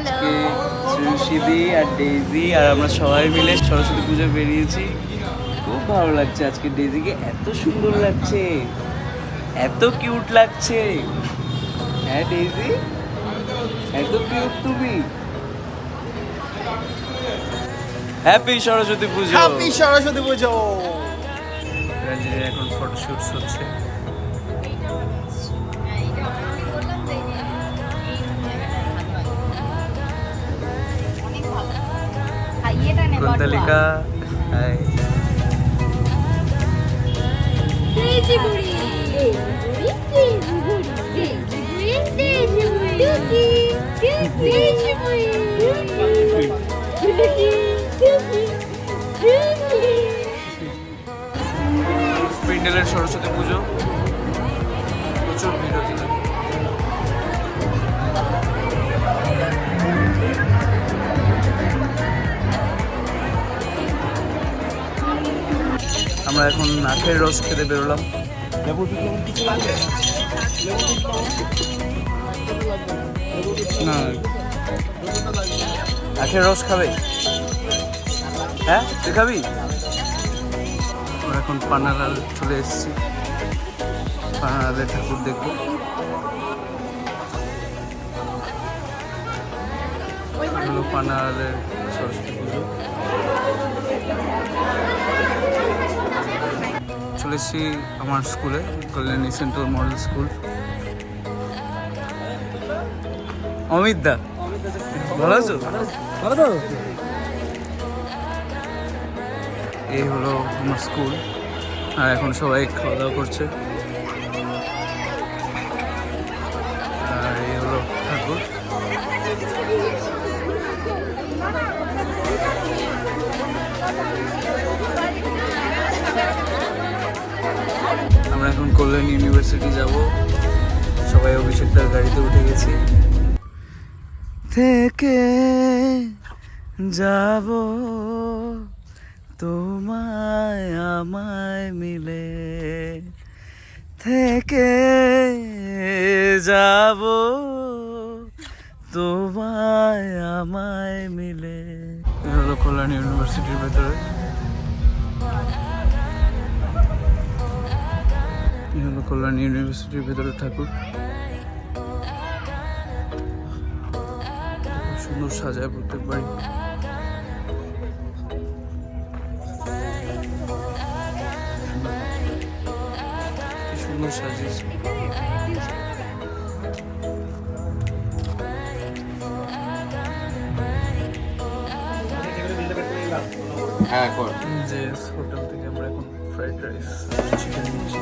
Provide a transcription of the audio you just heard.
আজকে শ্রীদি আর ডেইজি আর আমরা সবাই মিলে সরস্বতী পুজো বেরিয়েছি। খুব ভালো লাগছে আজকে, ডেইজিকে এত সুন্দর লাগছে, এত কিউট লাগছে। হ্যাঁ ডেইজি, এত কিউট তুমি। হ্যাপি সরস্বতী পুজো। হ্যাপি সরস্বতী পুজো। রঞ্জনের এখন ফটোশুট হচ্ছে। কুন্তলিকা হাই। স্প্রিন্ডেলের সরস্বতী পুজো প্রচুর ভিড় হয়েছিল। আমরা এখন আখের রস খেতে বেরোলাম। না আখের রস খাবে? হ্যাঁ তুই খাবি? আমরা এখন পানারাল চলে এসেছি, পানারালের ঠাকুর দেখবো। হলো পানারালের সরস্বতী পুজো। চলে এসেছি আমার স্কুলে, Kalyani central model school. Amit দা ভালো আছো? ভালো তো। এই হলো আমার স্কুল, আর এখন সবাই খাওয়া দাওয়া করছে। আর এই হলো ঠাকুর। আমরা এখন কল্যাণী ইউনিভার্সিটি যাব, সবাই অভিষেকটার গাড়িতে উঠে গেছি। থেকে যাব তোমায় আমায় মিলে, থেকে যাব তোমায় আমায় মিলে। এটা হলো কল্যাণী ইউনিভার্সিটির ভেতরে। এই হলো কল্যাণী ইউনিভার্সিটির ভেতরে ঠাকুর। খুব সুন্দর সাজায় প্রত্যেক বাড়ি। সুন্দর সাজিয়েছে। হ্যাঁ কর। যে হোটেল থেকে আমরা এখন ফ্রাইড রাইস চিকেন নিচ্ছি।